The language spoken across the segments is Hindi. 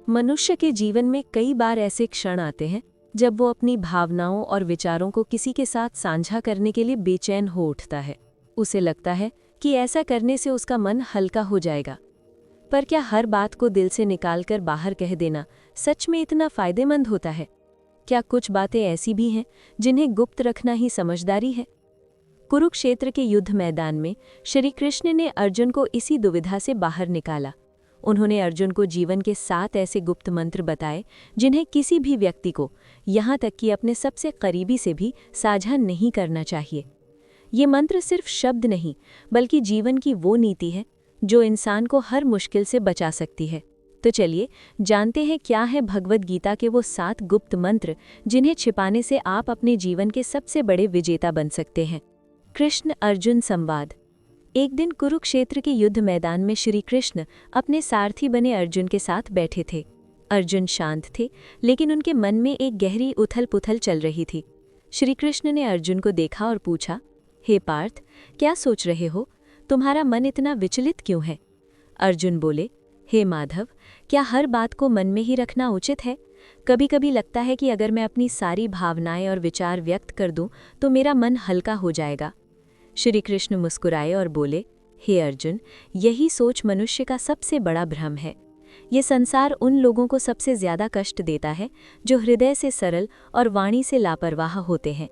मनुष्य के जीवन में कई बार ऐसे क्षण आते हैं जब वो अपनी भावनाओं और विचारों को किसी के साथ साझा करने के लिए बेचैन हो उठता है। उसे लगता है कि ऐसा करने से उसका मन हल्का हो जाएगा। पर क्या हर बात को दिल से निकालकर बाहर कह देना सच में इतना फायदेमंद होता है? क्या कुछ बातें ऐसी भी हैं जिन्हें गुप्त रखना ही समझदारी है? कुरुक्षेत्र के युद्ध मैदान में श्री कृष्ण ने अर्जुन को इसी दुविधा से बाहर निकाला। उन्होंने अर्जुन को जीवन के 7 ऐसे गुप्त मंत्र बताए जिन्हें किसी भी व्यक्ति को, यहाँ तक कि अपने सबसे करीबी से भी, साझा नहीं करना चाहिए। ये मंत्र सिर्फ शब्द नहीं, बल्कि जीवन की वो नीति है जो इंसान को हर मुश्किल से बचा सकती है। तो चलिए जानते हैं क्या है भगवद गीता के वो 7 गुप्त मंत्र जिन्हें छिपाने से आप अपने जीवन के सबसे बड़े विजेता बन सकते हैं। कृष्ण अर्जुन संवाद। एक दिन कुरुक्षेत्र के युद्ध मैदान में श्री कृष्ण अपने सारथी बने अर्जुन के साथ बैठे थे। अर्जुन शांत थे, लेकिन उनके मन में एक गहरी उथल पुथल चल रही थी। श्री कृष्ण ने अर्जुन को देखा और पूछा, हे पार्थ, क्या सोच रहे हो? तुम्हारा मन इतना विचलित क्यों है? अर्जुन बोले, हे माधव, क्या हर बात को मन में ही रखना उचित है? कभी कभी लगता है कि अगर मैं अपनी सारी भावनाएं और विचार व्यक्त कर दूं तो मेरा मन हल्का हो जाएगा। श्री कृष्ण मुस्कुराए और बोले, हे अर्जुन, यही सोच मनुष्य का सबसे बड़ा भ्रम है। ये संसार उन लोगों को सबसे ज्यादा कष्ट देता है जो हृदय से सरल और वाणी से लापरवाह होते हैं,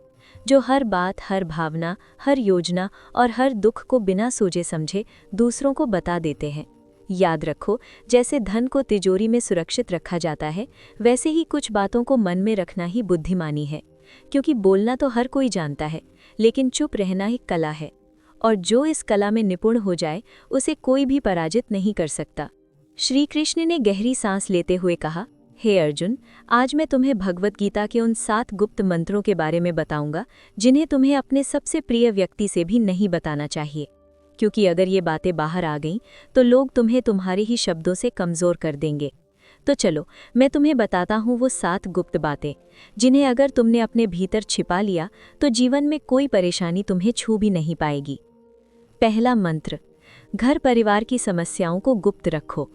जो हर बात, हर भावना, हर योजना और हर दुख को बिना सोचे समझे दूसरों को बता देते हैं। याद रखो, जैसे धन को तिजोरी में सुरक्षित रखा जाता है, वैसे ही कुछ बातों को मन में रखना ही बुद्धिमानी है। क्योंकि बोलना तो हर कोई जानता है, लेकिन चुप रहना ही कला है, और जो इस कला में निपुण हो जाए उसे कोई भी पराजित नहीं कर सकता। श्री कृष्ण ने गहरी सांस लेते हुए कहा, हे अर्जुन, आज मैं तुम्हें भगवद गीता के उन 7 गुप्त मंत्रों के बारे में बताऊंगा जिन्हें तुम्हें अपने सबसे प्रिय व्यक्ति से भी नहीं बताना चाहिए। क्योंकि अगर ये बातें बाहर आ गईं तो लोग तुम्हें तुम्हारे ही शब्दों से कमज़ोर कर देंगे। तो चलो मैं तुम्हें बताता हूँ वो 7 गुप्त बातें जिन्हें अगर तुमने अपने भीतर छिपा लिया तो जीवन में कोई परेशानी तुम्हें छू भी नहीं पाएगी। पहला मंत्र, घर परिवार की समस्याओं को गुप्त रखो।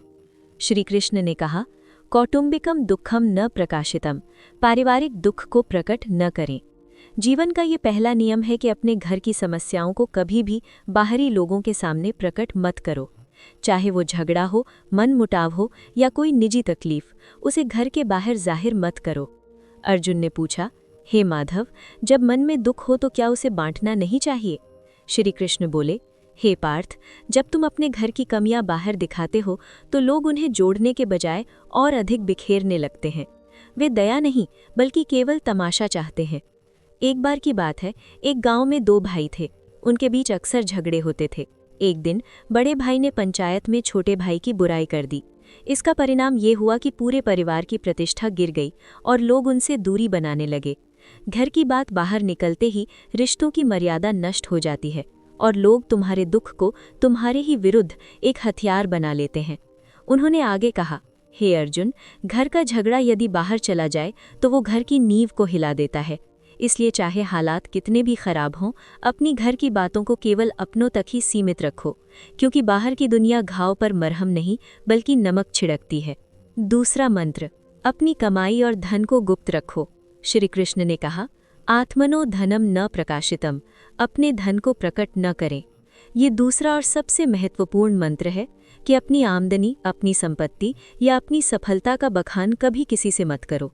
श्री कृष्ण ने कहा, कौटुंबिकम दुखम न प्रकाशितम, पारिवारिक दुख को प्रकट न करें। जीवन का ये पहला नियम है कि अपने घर की समस्याओं को कभी भी बाहरी लोगों के सामने प्रकट मत करो। चाहे वो झगड़ा हो, मन मुटाव हो या कोई निजी तकलीफ, उसे घर के बाहर जाहिर मत करो। अर्जुन ने पूछा, हे माधव, जब मन में दुख हो तो क्या उसे बांटना नहीं चाहिए? श्री कृष्ण बोले, हे पार्थ, जब तुम अपने घर की कमियां बाहर दिखाते हो तो लोग उन्हें जोड़ने के बजाय और अधिक बिखेरने लगते हैं। वे दया नहीं बल्कि केवल तमाशा चाहते हैं। एक बार की बात है, एक गांव में 2 भाई थे। उनके बीच अक्सर झगड़े होते थे। एक दिन बड़े भाई ने पंचायत में छोटे भाई की बुराई कर दी। इसका परिणाम ये हुआ कि पूरे परिवार की प्रतिष्ठा गिर गई और लोग उनसे दूरी बनाने लगे। घर की बात बाहर निकलते ही रिश्तों की मर्यादा नष्ट हो जाती है और लोग तुम्हारे दुख को तुम्हारे ही विरुद्ध एक हथियार बना लेते हैं। उन्होंने आगे कहा, हे अर्जुन, घर का झगड़ा यदि बाहर चला जाए तो वो घर की नींव को हिला देता है। इसलिए चाहे हालात कितने भी खराब हों, अपनी घर की बातों को केवल अपनों तक ही सीमित रखो, क्योंकि बाहर की दुनिया घाव पर मरहम नहीं बल्कि नमक छिड़कती है। दूसरा मंत्र, अपनी कमाई और धन को गुप्त रखो। श्री कृष्ण ने कहा, आत्मनो धनम न प्रकाशितम, अपने धन को प्रकट न करें। ये दूसरा और सबसे महत्वपूर्ण मंत्र है कि अपनी आमदनी, अपनी संपत्ति या अपनी सफलता का बखान कभी किसी से मत करो।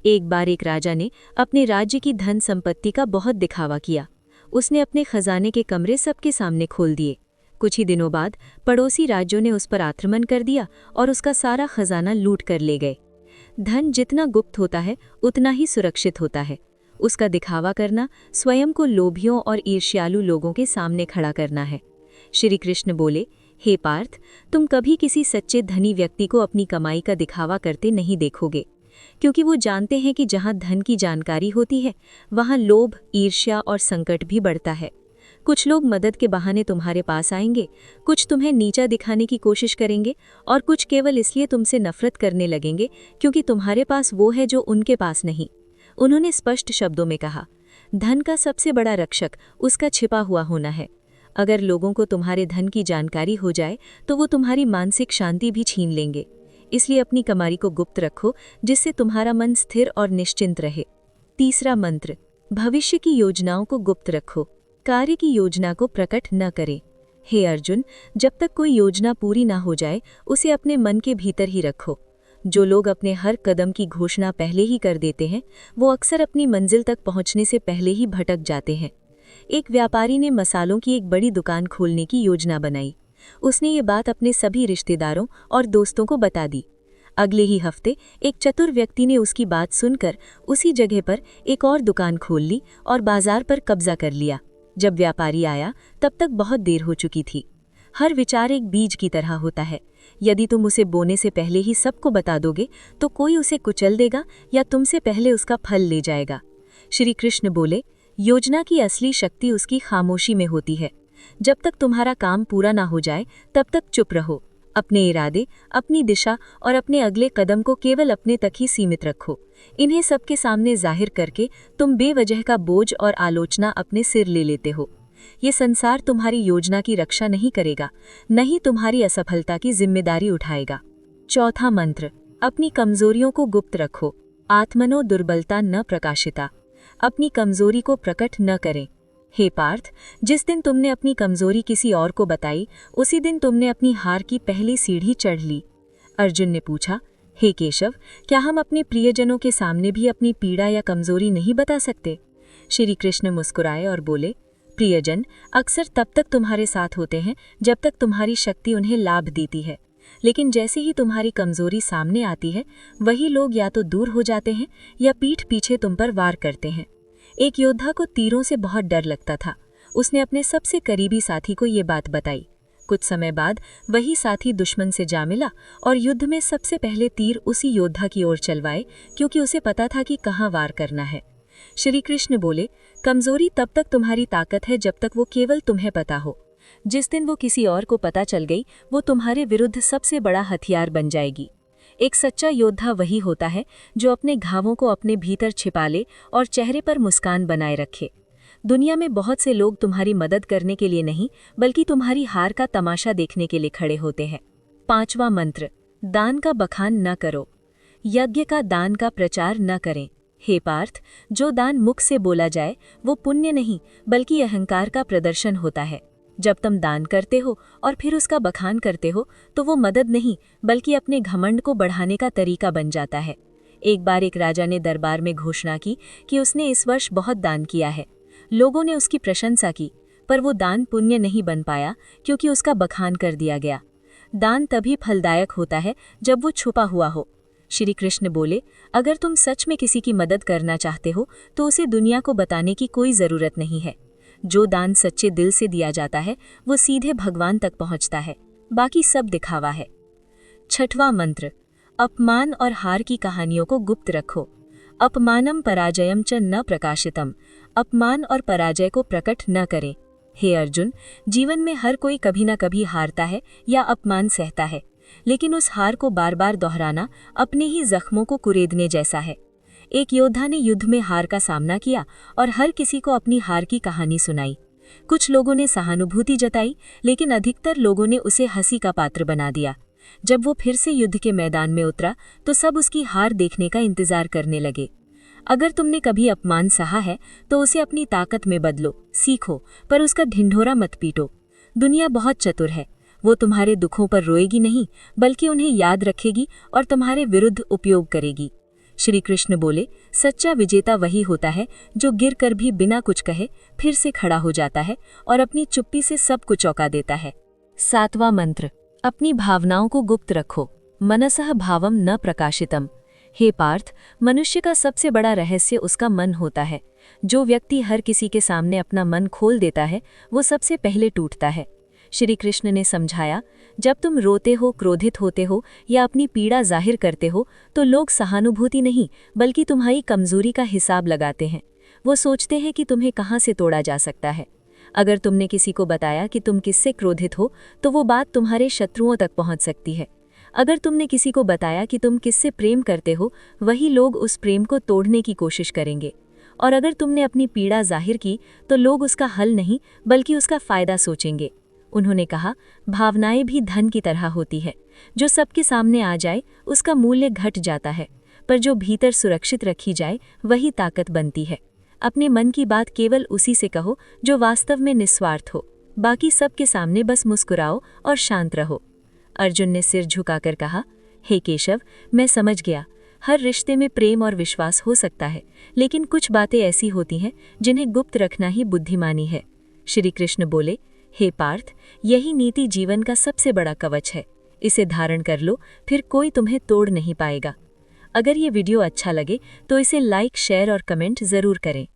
एक बार एक राजा ने अपने राज्य की धन संपत्ति का बहुत दिखावा किया। उसने अपने खजाने के कमरे सबके सामने खोल दिए। कुछ ही दिनों बाद पड़ोसी राज्यों ने उस पर आक्रमण कर दिया और उसका सारा खजाना लूट कर ले गए। धन जितना गुप्त होता है उतना ही सुरक्षित होता है। उसका दिखावा करना स्वयं को लोभियों और ईर्ष्यालु लोगों के सामने खड़ा करना है। श्री कृष्ण बोले, हे पार्थ, तुम कभी किसी सच्चे धनी व्यक्ति को अपनी कमाई का दिखावा करते नहीं देखोगे, क्योंकि वो जानते हैं कि जहाँ धन की जानकारी होती है वहाँ लोभ, ईर्ष्या और संकट भी बढ़ता है। कुछ लोग मदद के बहाने तुम्हारे पास आएंगे, कुछ तुम्हें नीचा दिखाने की कोशिश करेंगे और कुछ केवल इसलिए तुमसे नफरत करने लगेंगे क्योंकि तुम्हारे पास वो है जो उनके पास नहीं। उन्होंने स्पष्ट शब्दों में कहा, धन का सबसे बड़ा रक्षक उसका छिपा हुआ होना है। अगर लोगों को तुम्हारे धन की जानकारी हो जाए तो वो तुम्हारी मानसिक शांति भी छीन लेंगे। इसलिए अपनी कमाई को गुप्त रखो, जिससे तुम्हारा मन स्थिर और निश्चिंत रहे। तीसरा मंत्र, भविष्य की योजनाओं को गुप्त रखो, कार्य की योजना को प्रकट न करें। हे अर्जुन, जब तक कोई योजना पूरी ना हो जाए, उसे अपने मन के भीतर ही रखो। जो लोग अपने हर कदम की घोषणा पहले ही कर देते हैं, वो अक्सर अपनी मंजिल तक पहुंचने से पहले ही भटक जाते हैं। एक व्यापारी ने मसालों की एक बड़ी दुकान खोलने की योजना बनाई। उसने ये बात अपने सभी रिश्तेदारों और दोस्तों को बता दी। अगले ही हफ्ते एक चतुर व्यक्ति ने उसकी बात सुनकर उसी जगह पर एक और दुकान खोल ली और बाजार पर कब्जा कर लिया। जब व्यापारी आया, तब तक बहुत देर हो चुकी थी। हर विचार एक बीज की तरह होता है। यदि तुम उसे बोने से पहले ही सबको बता दोगे, तो कोई उसे कुचल देगा या तुमसे पहले उसका फल ले जाएगा। श्री कृष्ण बोले, योजना की असली शक्ति उसकी खामोशी में होती है। जब तक तुम्हारा काम पूरा ना हो जाए, तब तक चुप रहो। अपने इरादे, अपनी दिशा और अपने अगले कदम को केवल अपने तक ही सीमित रखो। इन्हें सबके सामने जाहिर करके तुम बेवजह का बोझ और आलोचना अपने सिर ले लेते हो। ये संसार तुम्हारी योजना की रक्षा नहीं करेगा, न ही तुम्हारी असफलता की जिम्मेदारी उठाएगा। चौथा मंत्र, अपनी कमजोरियों को गुप्त रखो, आत्मनो दुर्बलता न प्रकाशिता। अपनी कमजोरी को प्रकट न करें। हे पार्थ, जिस दिन तुमने अपनी कमजोरी किसी और को बताई, उसी दिन तुमने अपनी हार की पहली सीढ़ी चढ़ ली। अर्जुन ने पूछा, हे केशव, क्या हम अपने प्रियजनों के सामने भी अपनी पीड़ा या कमजोरी नहीं बता सकते? श्री कृष्ण मुस्कुराए और बोले, प्रियजन अक्सर तब तक तुम्हारे साथ होते हैं जब तक तुम्हारी शक्ति उन्हें लाभ देती है, लेकिन जैसे ही तुम्हारी कमजोरी सामने आती है, वही लोग या तो दूर हो जाते हैं या पीठ पीछे तुम पर वार करते हैं। एक योद्धा को तीरों से बहुत डर लगता था। उसने अपने सबसे करीबी साथी को ये बात बताई। कुछ समय बाद वही साथी दुश्मन से जा मिला और युद्ध में सबसे पहले तीर उसी योद्धा की ओर चलवाए, क्योंकि उसे पता था कि कहाँ वार करना है। श्री कृष्ण बोले, कमजोरी तब तक तुम्हारी ताकत है जब तक वो केवल तुम्हें पता हो। जिस दिन वो किसी और को पता चल गई, वो तुम्हारे विरुद्ध सबसे बड़ा हथियार बन जाएगी। एक सच्चा योद्धा वही होता है जो अपने घावों को अपने भीतर छिपा ले और चेहरे पर मुस्कान बनाए रखे। दुनिया में बहुत से लोग तुम्हारी मदद करने के लिए नहीं, बल्कि तुम्हारी हार का तमाशा देखने के लिए खड़े होते हैं। पांचवा मंत्र, दान का बखान न करो, यज्ञ का दान का प्रचार न करें। हे पार्थ, जो दान मुख से बोला जाए वो पुण्य नहीं, बल्कि अहंकार का प्रदर्शन होता है। जब तुम दान करते हो और फिर उसका बखान करते हो, तो वो मदद नहीं, बल्कि अपने घमंड को बढ़ाने का तरीका बन जाता है। एक बार एक राजा ने दरबार में घोषणा की कि उसने इस वर्ष बहुत दान किया है। लोगों ने उसकी प्रशंसा की, पर वो दान पुण्य नहीं बन पाया, क्योंकि उसका बखान कर दिया गया। दान तभी फलदायक होता है जब वो छुपा हुआ हो। श्री कृष्ण बोले, अगर तुम सच में किसी की मदद करना चाहते हो, तो उसे दुनिया को बताने की कोई ज़रूरत नहीं है। जो दान सच्चे दिल से दिया जाता है, वो सीधे भगवान तक पहुंचता है, बाकी सब दिखावा है। छठवां मंत्र, अपमान और हार की कहानियों को गुप्त रखो, अपमानम पराजयम च न प्रकाशितम। अपमान और पराजय को प्रकट न करें। हे अर्जुन, जीवन में हर कोई कभी न कभी हारता है या अपमान सहता है, लेकिन उस हार को बार बार दोहराना अपने ही जख्मों को कुरेदने जैसा है। एक योद्धा ने युद्ध में हार का सामना किया और हर किसी को अपनी हार की कहानी सुनाई। कुछ लोगों ने सहानुभूति जताई, लेकिन अधिकतर लोगों ने उसे हंसी का पात्र बना दिया। जब वो फिर से युद्ध के मैदान में उतरा, तो सब उसकी हार देखने का इंतजार करने लगे। अगर तुमने कभी अपमान सहा है, तो उसे अपनी ताकत में बदलो, सीखो, पर उसका ढिंढोरा मत पीटो। दुनिया बहुत चतुर है, वो तुम्हारे दुखों पर रोएगी नहीं, बल्कि उन्हें याद रखेगी और तुम्हारे विरुद्ध उपयोग करेगी। श्री कृष्ण बोले, सच्चा विजेता वही होता है जो गिर कर भी बिना कुछ कहे फिर से खड़ा हो जाता है और अपनी चुप्पी से सबको चौंका देता है। सातवां मंत्र, अपनी भावनाओं को गुप्त रखो, मनसः भावम न प्रकाशितम। हे पार्थ, मनुष्य का सबसे बड़ा रहस्य उसका मन होता है। जो व्यक्ति हर किसी के सामने अपना मन खोल देता है, वो सबसे पहले टूटता है। श्री कृष्ण ने समझाया, जब तुम रोते हो, क्रोधित होते हो या अपनी पीड़ा जाहिर करते हो, तो लोग सहानुभूति नहीं, बल्कि तुम्हारी कमजोरी का हिसाब लगाते हैं। वो सोचते हैं कि तुम्हें कहाँ से तोड़ा जा सकता है। अगर तुमने किसी को बताया कि तुम किससे क्रोधित हो, तो वो बात तुम्हारे शत्रुओं तक पहुंच सकती है। अगर तुमने किसी को बताया कि तुम किससे प्रेम करते हो, वही लोग उस प्रेम को तोड़ने की कोशिश करेंगे। और अगर तुमने अपनी पीड़ा जाहिर की, तो लोग उसका हल नहीं, बल्कि उसका फायदा सोचेंगे। उन्होंने कहा, भावनाएं भी धन की तरह होती है। जो सबके सामने आ जाए उसका मूल्य घट जाता है, पर जो भीतर सुरक्षित रखी जाए वही ताकत बनती है। अपने मन की बात केवल उसी से कहो जो वास्तव में निस्वार्थ हो, बाकी सबके सामने बस मुस्कुराओ और शांत रहो। अर्जुन ने सिर झुकाकर कहा, हे केशव, मैं समझ गया। हर रिश्ते में प्रेम और विश्वास हो सकता है, लेकिन कुछ बातें ऐसी होती हैं जिन्हें गुप्त रखना ही बुद्धिमानी है। श्री कृष्ण बोले, हे पार्थ, यही नीति जीवन का सबसे बड़ा कवच है। इसे धारण कर लो, फिर कोई तुम्हें तोड़ नहीं पाएगा। अगर ये वीडियो अच्छा लगे तो इसे लाइक, शेयर और कमेंट ज़रूर करें।